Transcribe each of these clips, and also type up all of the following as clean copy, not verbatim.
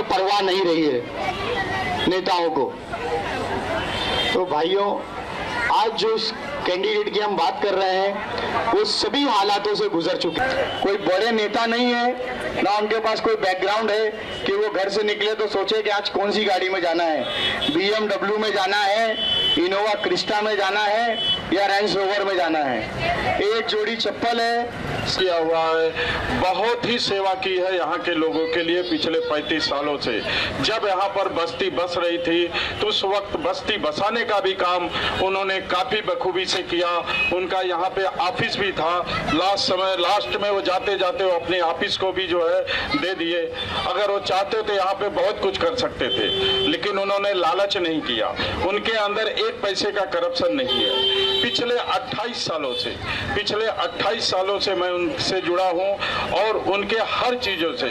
परवाह नहीं रही है नेताओं को। तो भाइयों, आज जो इस कैंडिडेट की हम बात कर रहे हैं वो सभी हालातों से गुजर चुके हैं। कोई बड़े नेता नहीं है, ना उनके पास कोई बैकग्राउंड है कि वो घर से निकले तो सोचे कि आज कौन सी गाड़ी में जाना है, BMW में जाना है, इनोवा क्रिस्टा में जाना है या रेंज रोवर में जाना है। एक जोड़ी चप्पल है, किया हुआ है, बहुत ही सेवा की है यहाँ के लोगों के लिए पिछले 35 सालों से। जब यहाँ पर बस्ती बस रही थी तो उस वक्त बस्ती बसाने का भी काम उन्होंने काफी बखूबी से किया। उनका यहाँ पे ऑफिस भी था, लास्ट में वो जाते जाते वो अपने ऑफिस को भी जो है दे दिए। अगर वो चाहते तो यहाँ पे बहुत कुछ कर सकते थे, लेकिन उन्होंने लालच नहीं किया। उनके अंदर एक पैसे का करप्शन नहीं है। पिछले 28 सालों से मैं उनसे जुड़ा हूं और उनके हर चीजों से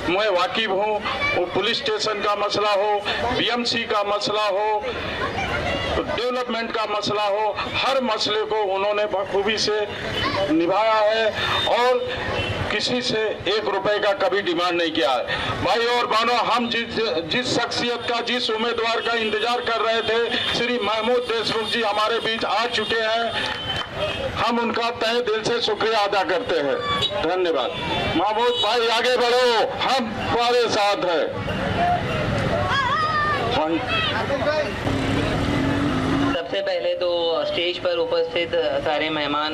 मैं वाकिफ हूं। वो पुलिस स्टेशन का मसला हो, BMC का मसला हो, डेवलपमेंट का मसला हो, हर मसले को उन्होंने बखूबी से निभाया है और किसी से 1 रुपए का कभी डिमांड नहीं किया है। भाई और बहनों, हम जिस शख्सियत का, जिस उम्मीदवार का इंतजार कर रहे थे, श्री महमूद देशमुख जी हमारे बीच आ चुके हैं। हम उनका तहे दिल से शुक्रिया अदा करते हैं। धन्यवाद। महमूद भाई आगे बढ़ो, हम तुम्हारे साथ हैं। सबसे पहले तो स्टेज पर उपस्थित सारे मेहमान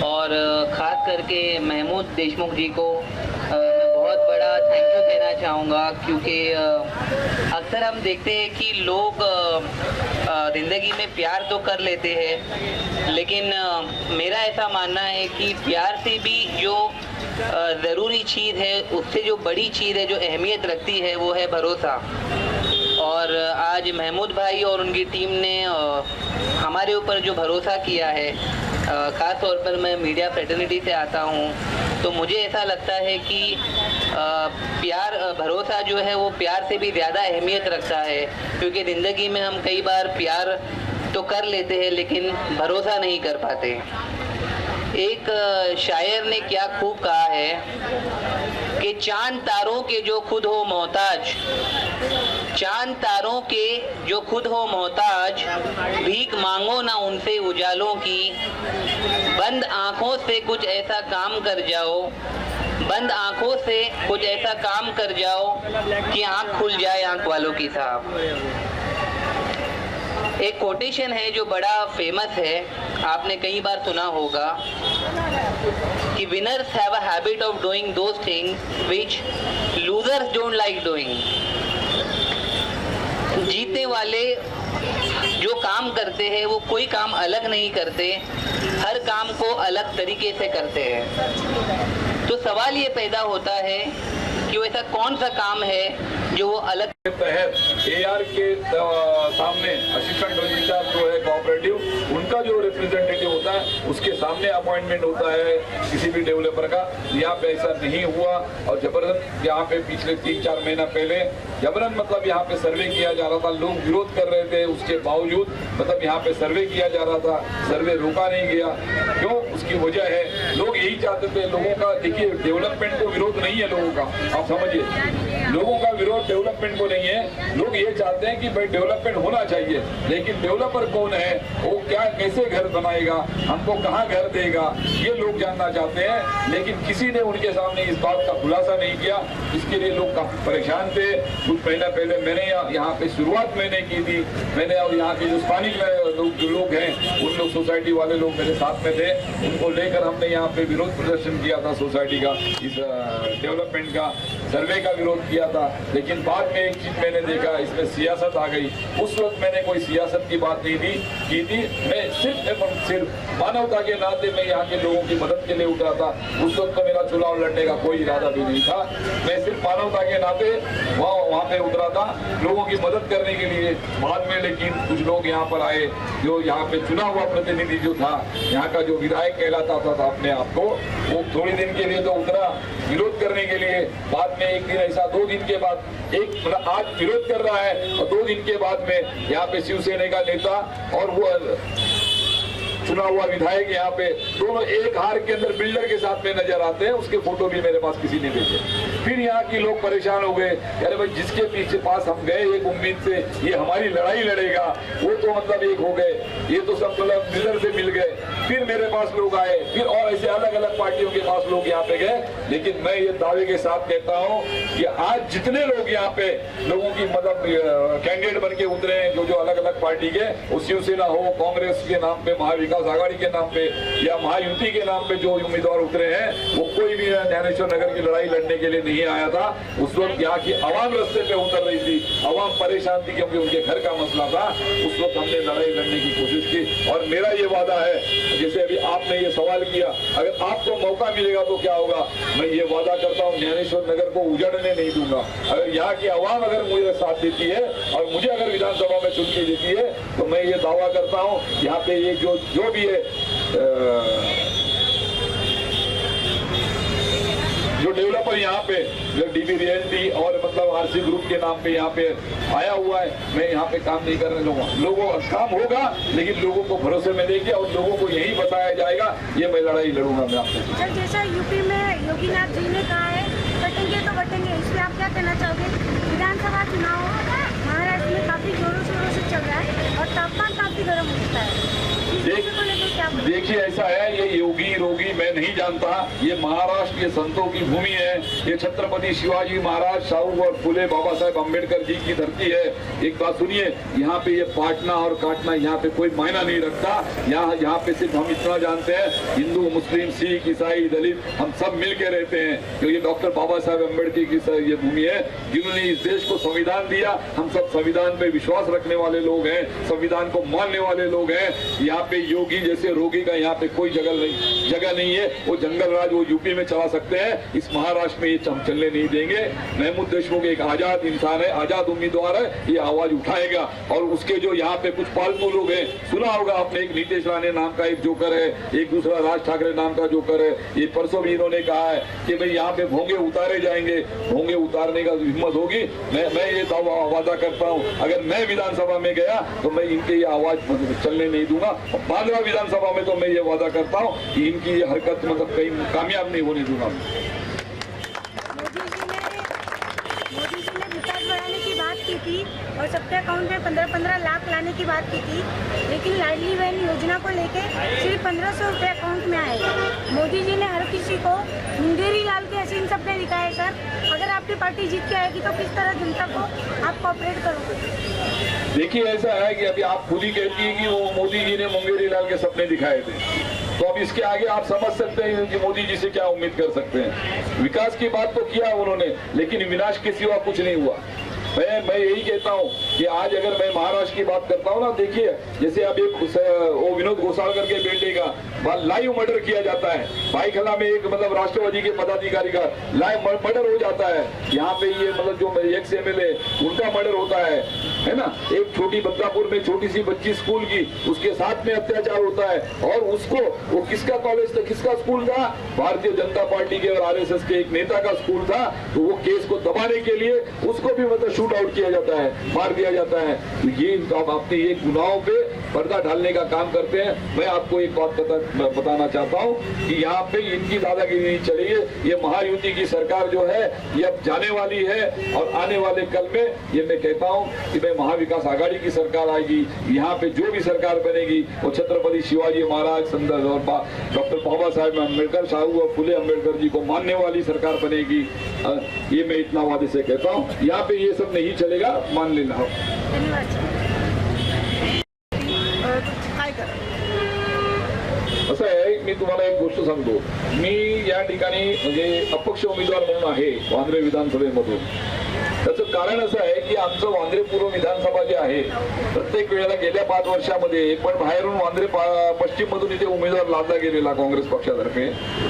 और ख़ास करके महमूद देशमुख जी को मैं बहुत बड़ा थैंक यू कहना चाहूँगा, क्योंकि अक्सर हम देखते हैं कि लोग ज़िंदगी में प्यार तो कर लेते हैं, लेकिन मेरा ऐसा मानना है कि प्यार से भी जो ज़रूरी चीज़ है, उससे जो बड़ी चीज़ है, जो अहमियत रखती है, वो है भरोसा। और आज महमूद भाई और उनकी टीम ने हमारे ऊपर जो भरोसा किया है, ख़ास तौर पर मैं मीडिया फ्रेटर्निटी से आता हूँ, तो मुझे ऐसा लगता है कि प्यार, भरोसा जो है वो प्यार से भी ज़्यादा अहमियत रखता है। क्योंकि ज़िंदगी में हम कई बार प्यार तो कर लेते हैं लेकिन भरोसा नहीं कर पाते। एक शायर ने क्या खूब कहा है कि चांद तारों के जो खुद हो मोहताज, चांद तारों के जो खुद हो मोहताज, भीख मांगो ना उनसे उजालों की, बंद आंखों से कुछ ऐसा काम कर जाओ, बंद आंखों से कुछ ऐसा काम कर जाओ कि आंख खुल जाए आंख वालों की। साहब, एक कोटेशन है जो बड़ा फेमस है, आपने कई बार सुना होगा कि winners have a habit of doing those things which losers don't like doing. जीतने वाले जो काम करते हैं वो कोई काम अलग नहीं करते, हर काम को अलग तरीके से करते हैं। तो सवाल ये पैदा होता है कि वो ऐसा कौन सा काम है जो वो अलग तहत AR के सामने असिस्टेंट रजिस्ट्रार जो है कोऑपरेटिव, उनका जो रिप्रेजेंटेटिव होता है उसके सामने अपॉइंटमेंट होता है किसी भी डेवलपर का। यहाँ पे ऐसा नहीं हुआ और जबरदस्त यहाँ पे पिछले 3-4 महीना पहले जबरदस्त मतलब यहाँ पे सर्वे किया जा रहा था। लोग विरोध कर रहे थे, उसके बावजूद मतलब यहाँ पे सर्वे किया जा रहा था, सर्वे रोका नहीं गया। क्यों? उसकी वजह है लोग यही चाहते थे। लोगों का देखिए, डेवलपमेंट को विरोध नहीं है लोगों का, आप समझिए, लोगों का विरोध डेवलपमेंट को नहीं है। लोग ये चाहते हैं कि भाई डेवलपमेंट होना चाहिए, लेकिन डेवलपर कौन है, वो क्या कैसे घर बनाएगा, हमको कहाँ घर देगा, ये लोग जानना चाहते हैं। लेकिन किसी ने उनके सामने इस बात का खुलासा नहीं किया। इसके लिए लोग काफी परेशान थे। कुछ महीना पहले मैंने यहाँ पे शुरुआत मैंने की थी, मैंने और यहाँ के जो स्थानिक लोग हैं, उन लोग सोसाइटी वाले लोग मेरे साथ में थे, उनको लेकर हमने यहाँ पे विरोध प्रदर्शन किया था सोसाइटी का, इस डेवलपमेंट का सर्वे का विरोध किया था। लेकिन बाद में एक चीज मैंने देखा, इसमें सियासत आ गई। उस वक्त मैंने कोई सियासत की बात नहीं की थी, मैं सिर्फ मानवता के नाते मैं यहाँ के लोगों की मदद के लिए उतरा था। उस वक्त तो मेरा चुनाव लड़ने का कोई इरादा भी नहीं था, मैं सिर्फ मानवता के नाते वहाँ पे उतरा था लोगों की मदद करने के लिए। बाद में लेकिन कुछ लोग यहाँ पर आए, जो यहाँ पे चुना हुआ प्रतिनिधि जो था, यहाँ का जो विधायक कहलाता था अपने आप को, वो थोड़ी दिन के लिए तो उतरा विरोध करने के लिए। बाद में एक दिन ऐसा, 2 दिन के बाद, एक आज विरोध कर रहा है और 2 दिन के बाद में यहाँ पे शिवसेना का नेता और वो चुना हुआ विधायक यहाँ पे, दोनों एक हार के अंदर बिल्डर के साथ में नजर आते हैं। उसके फोटो भी मेरे पास किसी ने भेजे। फिर यहाँ की लोग परेशान हो गए, अरे भाई जिसके पीछे पास हम गए एक उम्मीद से ये हमारी लड़ाई लड़ेगा, वो तो मतलब एक हो गए, ये तो सब मतलब बिल्डर से मिल गए। फिर मेरे पास लोग आए, फिर और ऐसे अलग अलग पार्टियों के पास लोग यहाँ पे गए। लेकिन मैं ये दावे के साथ कहता हूँ कि आज जितने लोग यहाँ पे लोगों की मतलब कैंडिडेट बन के उतरे हैं, जो अलग अलग पार्टी के, वो शिवसेना हो, कांग्रेस के नाम पे, महाविकास आघाड़ी के नाम पे या महायुति के नाम पे जो उम्मीदवार उतरे हैं, वो कोई भी ज्ञानेश्वर नगर की लड़ाई लड़ने के लिए नहीं आया था। उस वक्त यहाँ की आवाम रास्ते पे उतर रही थी, आवाम परेशान थी क्योंकि उनके घर का मसला था। उस वक्त हमने लड़ाई लड़ने की कोशिश की और मेरा ये वादा है, जैसे अभी आपने ये सवाल किया, अगर आपको मौका मिलेगा तो क्या होगा, मैं ये वादा करता हूँ ज्ञानेश्वर नगर को उजड़ने नहीं दूंगा। अगर यहाँ की आवाम अगर मुझे साथ देती है और मुझे अगर विधानसभा में चुन के देती है तो मैं ये दावा करता हूँ यहाँ पे ये जो भी है जो डेवलपर यहाँ पे डीबी रियल्टी और मतलब आरसी ग्रुप के नाम पे यहाँ पे आया हुआ है, मैं यहाँ पे काम नहीं करने दूंगा। लोगों काम होगा लेकिन लोगों को भरोसे में लेके और लोगों को यही बताया जाएगा, ये मैं लड़ाई लड़ूंगा मैं आपसे। सर जैसा यूपी में योगीनाथ जी ने कहा है बटेंगे तो बटेंगे, इसमें आप क्या कहना चाहोगे? विधानसभा चुनाव महाराष्ट्र में काफी जोरों शोरों से चल रहा है और तापमान काफी गर्म होता है। देखिए ऐसा है, ये योगी रोगी मैं नहीं जानता, ये महाराष्ट्र ये संतों की भूमि है, ये छत्रपति शिवाजी महाराज, साहू और फुले बाबा साहेब अम्बेडकर जी की धरती है। एक बात सुनिए, यहाँ पे ये पाटना और काटना यहाँ पे कोई मायना नहीं रखता। यहाँ पे सिर्फ हम इतना जानते हैं, हिंदू मुस्लिम सिख ईसाई दलित हम सब मिल के रहते हैं, क्योंकि डॉक्टर बाबा साहेब अम्बेडकर की ये भूमि है जिन्होंने इस देश को संविधान दिया। हम सब संविधान पे विश्वास रखने वाले लोग हैं, संविधान को मानने वाले लोग हैं। यहाँ पे योगी जैसे रोगी का यहाँ पे कोई जगह नहीं है। वो जंगल राज वो यूपी में चला सकते हैं, इस महाराष्ट्र में ये चलने नहीं देंगे। महमूद देशमुख एक आजाद इंसान है, आजाद उम्मीदवार है, ये आवाज उठाएगा। और उसके जो यहाँ पे कुछ पालतू लोग हैं, सुना होगा आपने, एक नीतीश राणे नाम का एक जोकर है, एक दूसरा राज ठाकरे नाम का जोकर है। ये परसों भी इन्होंने कहा है कि भाई यहाँ पे भोंगे उतारे जाएंगे, भोंगे उतारने का हिम्मत होगी। मैं ये वादा करता हूँ, अगर मैं विधानसभा में गया तो मैं इनके ये आवाज चलने नहीं दूंगा। बांद्रा विधानसभा में तो मैं ये वादा करता हूँ कि इनकी ये हरकत मतलब कहीं कामयाब नहीं होने दूंगा। मोदी जी ने विकास बढ़ाने की बात की थी और सबके अकाउंट में 15-15 लाख लाने की बात की थी, लेकिन लाडली बहन योजना को लेके सिर्फ 1500 रुपये अकाउंट में आए। मोदी जी ने हर किसी को मुंगेरी लाल के हसीन सपने दिखाए। सर अगर आपकी पार्टी जीत के आएगी तो किस तरह जनता को आप कोऑपरेट करोगे? देखिए ऐसा है कि अभी आप खुद ही कहती है कि वो मोदी जी ने मुंगेरी लाल के सपने दिखाए थे, तो अब इसके आगे आप समझ सकते हैं कि मोदी जी से क्या उम्मीद कर सकते हैं। विकास की बात तो किया उन्होंने, लेकिन विनाश के सिवा कुछ नहीं हुआ। मैं यही कहता हूँ कि आज अगर मैं महाराष्ट्र की बात करता हूँ ना, देखिए जैसे अब एक वो विनोद गोसाळकर के बेटे का लाइव मर्डर किया जाता है, भाईखला में एक मतलब राष्ट्रवादी के पदाधिकारी का लाइव मर्डर हो जाता है। यहाँ पे ये मतलब जो एक्स MLA उनका मर्डर होता है ना। एक छोटी बदलापुर में छोटी सी बच्ची स्कूल की, उसके साथ में अत्याचार होता है और उसको वो किसका कॉलेज था, किसका स्कूल था, भारतीय जनता पार्टी के और RSS के एक नेता का स्कूल था। तो वो केस को दबाने के लिए उसको भी मतलब शूट आउट किया जाता है, मार दिया जाता है। तो ये अपने ये गुनाहों पे पर्दा डालने का काम करते हैं। मैं आपको एक बात बताना चाहता हूँ कि यहाँ पे इनकी दादागिरी नहीं चलेगी। ये महायुति की सरकार जो है ये अब जाने वाली है और आने वाले कल में ये मैं कहता हूँ कि मैं महाविकास आघाड़ी की सरकार आएगी। यहाँ पे जो भी सरकार बनेगी वो छत्रपति शिवाजी महाराज और डॉक्टर बाबा साहेब अम्बेडकर, साहू और फुले अम्बेडकर जी को मानने वाली सरकार बनेगी। ये मैं इतना वादे से कहता हूँ। यहाँ पे ये सब नहीं चलेगा, मान लेना। असं आहे, मी तुम्हाला एक गोष्ट सांगतो। मी या ठिकाणी म्हणजे अपक्ष उमेदवार म्हणून आहे वांद्रे विधानसभेमधून। त्याचं कारण असं आहे की आमचं वांद्रे पूर्व विधानसभा जे आहे प्रत्येक वेळेला गेल्या 5 वर्षामध्ये पण बाहेरून वांद्रे पश्चिम मधून इथे उमेदवार लादला गेलेला काँग्रेस पक्षातर्फे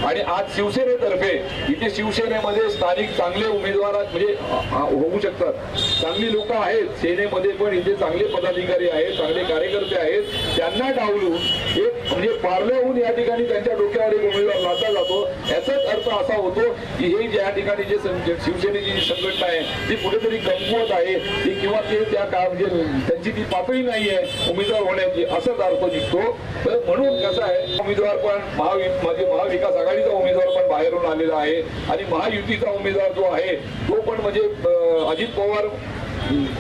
आणि आज शिवसेनेतर्फे इथे शिवसेनेमध्ये स्थानिक चांगले उमेदवार म्हणजे होऊ शकतात, चांगली लोक आहेत सेनेमध्ये, पण इथे चांगले पदाधिकारी आहेत, चांगले कार्यकर्ते आहेत, त्यांना डावलून एक म्हणजे पार्ले होऊन या ठिकाणी त्यांच्या डोक्यावर एक उमेदवार लादला जातो. याचाच अर्थ असा होतो की हे ज्या ठिकाणी जे शिवसेनेची जी संघटना आहे ती कुठेतरी कमकुवत आहे ती, किंवा ते त्या म्हणजे त्यांची ती पातळी नाही आहे उमेदवार होण्याची, असाच अर्थ निघतो. तर म्हणून कसं आहे, उमेदवार पण महाविकास आघाडीचा उमेदवार पण बाहेरून आलेला आहे आणि महायुतीचा उमेदवार जो आहे तो पण म्हणजे अजित पवार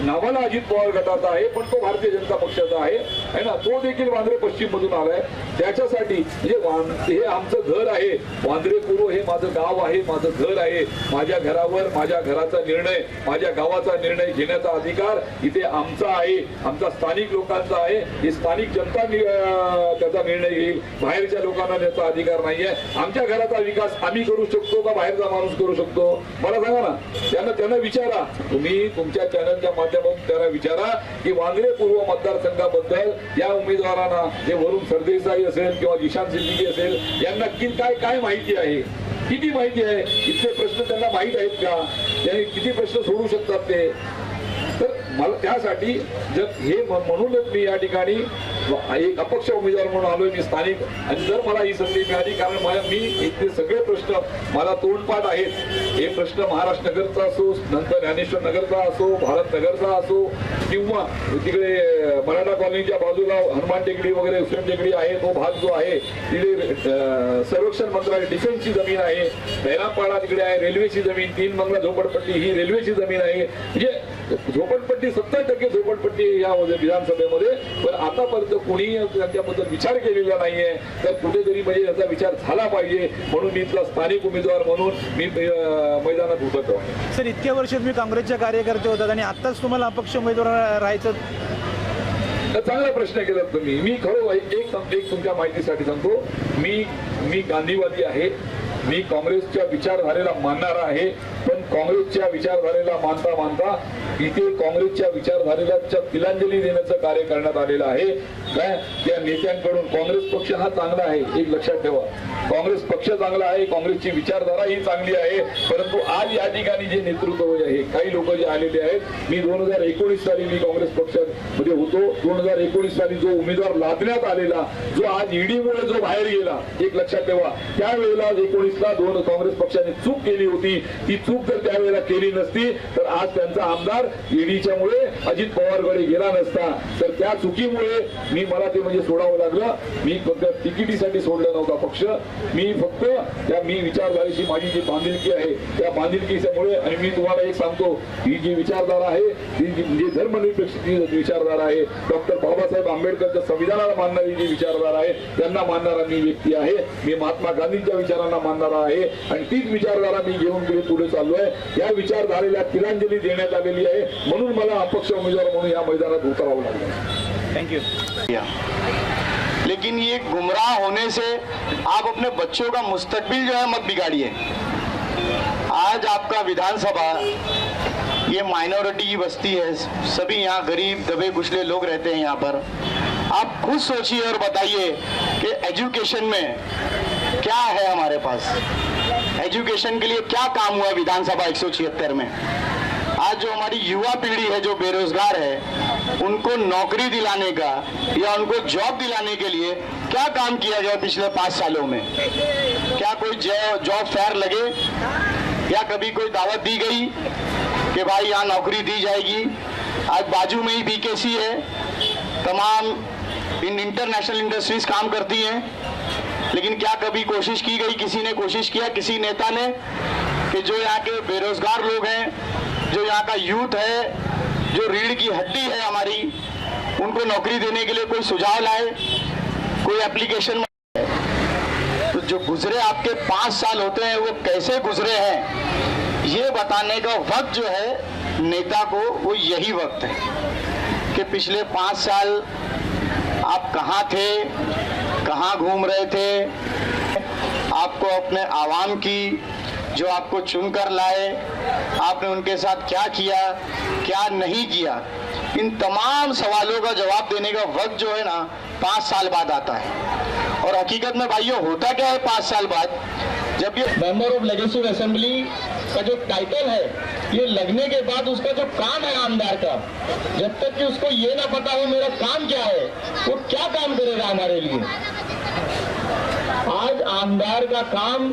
नावाला अजित पवार गटाचा आहे पण तो भारतीय जनता पक्षाचा आहे ना, तो देखील वांद्रे पश्चिम मधून आलाय. त्याच्यासाठी म्हणजे हे आमचं घर आहे, वांद्रे पूर्व हे माझं गाव आहे, माझं घर आहे. माझ्या घरावर माझ्या घराचा निर्णय, माझ्या गावाचा निर्णय घेण्याचा अधिकार इथे आमचा आहे, आमचा स्थानिक लोकांचा आहे. ही स्थानिक जनता त्याचा निर्णय घेईल, बाहेरच्या लोकांना त्याचा अधिकार नाहीये. आमच्या घराचा विकास आम्ही करू शकतो का बाहेरचा माणूस करू शकतो? मला सांगा ना. त्यांना विचारा, तुम्ही तुमच्या चॅनलच्या माध्यमातून त्यांना विचारा की वांद्रे पूर्व मतदारसंघाबद्दल या उमेदवारांना, जे वरुण सरदेसाई असेल किंवा जिशान सिद्दीकी असेल, यांना काय माहिती आहे, किती माहिती आहे, इथले प्रश्न त्यांना माहीत आहेत का, त्यांनी किती प्रश्न सोडू शकतात ते. तर मला त्यासाठी जर हे म्हणूनच मी या ठिकाणी एक अपक्ष उमेदवार म्हणून आलोय, मी स्थानिक, आणि जर मला ही संधी मिळाली, कारण मी इथले सगळे प्रश्न मला तोंडपाठ आहेत. हे प्रश्न महाराष्ट्र नगरचा असो, नंतर ज्ञानेश्वर नगरचा असो, भारत नगरचा असो, किंवा तिकडे मराठा कॉलनीच्या बाजूला हनुमान टेकडी वगैरे हुसेन टेकडी आहे, तो भाग जो आहे तिथे संरक्षण मंत्रालय डिफेन्सची जमीन आहे, बैरामपाडा तिकडे आहे रेल्वेची जमीन, 3 बंगला झोपडपट्टी ही रेल्वेची जमीन आहे. म्हणजे झोपडपट्टी 70% झोपडपट्टी या विधानसभेमध्ये, पण आतापर्यंत कोणीही त्यांच्याबद्दल विचार केलेला नाहीये. तर कुठेतरी म्हणजे याचा विचार झाला पाहिजे, म्हणून मी इथला स्थानिक उमेदवार म्हणून मी मैदानात उतरतो आहे. सर, इतक्या वर्ष तुम्ही काँग्रेसचे कार्यकर्ते होतात आणि आताच तुम्हाला अपक्ष उमेदवार राहायचं? चांगला प्रश्न केला तुम्ही. मी खरं एक तुमच्या माहितीसाठी सांगतो, मी गांधीवादी आहे, मी काँग्रेसच्या विचारधारेला मानणारा आहे, पण काँग्रेसच्या विचारधारेला मानता इथे काँग्रेसच्या विचारधारेला तिलांजली देण्याचं कार्य करण्यात आलेलं आहे. काय त्या नेत्यांकडून काँग्रेस पक्ष हा चांगला आहे, एक लक्षात ठेवा, काँग्रेस पक्ष चांगला आहे, काँग्रेसची विचारधारा ही चांगली आहे. परंतु आज या ठिकाणी जे नेतृत्व आहे, काही लोक जे आलेले आहेत, मी 2019 साली मी काँग्रेस पक्षामध्ये होतो. 2019 साली जो उमेदवार लादण्यात आलेला, जो आज ईडीमुळे जो बाहेर गेला, एक लक्षात ठेवा, त्यावेळेला 19ला काँग्रेस पक्षाने चूक केली होती. ती चूक जर त्यावेळेला केली नसती तर आज त्यांचा आमदार ईडीच्या मुळे अजित पवारकडे गेला नसता. तर त्या चुकीमुळे मला ते म्हणजे सोडावं लागलं. मी फक्त तिकिटीसाठी सोडला नव्हता पक्ष, मी फक्त त्या विचारधारेची माझी जी बांधिलकी आहे त्या बांधिलकीमुळे. आणि मी तुम्हाला एक सांगतो, ही जी विचारधारा आहे ती जी धर्मनिरपेक्ष विचारधारा आहे, डॉक्टर बाबासाहेब आंबेडकरच्या संविधानाला मानणारी जी विचारधारा आहे त्यांना मानणारा मी व्यक्ती आहे. मी महात्मा गांधींच्या विचारांना मानणारा आहे आणि तीच विचारधारा मी घेऊन पुढे चाललोय. या विचारधारेला तिलांजली देण्यात आलेली आहे, म्हणून मला अपक्ष उमेदवार म्हणून या मैदानात उतरावं लागलं. थँक्यू. लेकिन ये गुमराह होने से आप अपने बच्चों का मुस्तकबिल जो है मत बिगाड़िए. आज आपका विधानसभा ये माइनॉरिटी की बस्ती है, सभी यहाँ गरीब दबे कुचले लोग रहते हैं यहाँ पर. आप खुद सोचिए और बताइए कि एजुकेशन में क्या है हमारे पास, एजुकेशन के लिए क्या काम हुआ विधानसभा 176 में. आज जो हमारी युवा पीढ़ी है जो बेरोजगार है, उनको नौकरी दिलाने का या उनको जॉब दिलाने के लिए क्या काम किया गया पिछले 5 सालों में? क्या कोई जॉब फेयर लगे या कभी कोई दावत दी गई कि भाई यहाँ नौकरी दी जाएगी? आज बाजू में ही बीकेसी है, तमाम इंटरनेशनल इंडस्ट्रीज काम करती हैं, लेकिन क्या कभी कोशिश की गई, किसी ने कोशिश किया, किसी नेता ने, कि जो यहाँ के बेरोजगार लोग हैं, जो यहाँ का यूथ है, जो रीढ़ की हड्डी है हमारी, उनको नौकरी देने के लिए कोई सुझाव लाए, कोई एप्लीकेशन? तो जो गुजरे आपके 5 साल होते हैं वो कैसे गुजरे हैं, ये बताने का वक्त जो है नेता को, वो यही वक्त है कि पिछले 5 साल आप कहाँ थे, कहाँ घूम रहे थे, आपको अपने आवाम की जो आपको चुनकर लाए, आपने उनके साथ क्या किया, क्या नहीं किया. इन तमाम सवालों का जवाब देने का वक्त जो है ना 5 साल बाद आता है. और हकीकत में भाइयों होता क्या है 5 साल बाद, जब ये मेंबर ऑफ लेजिस्लेटिव असेंबली का जो टाइटल है, ये लगने के बाद उसका जो काम है आमदार का, जब तक कि उसको ये ना पता हो मेरा काम क्या है, वो क्या काम करेगा हमारे लिए. आज आमदार का काम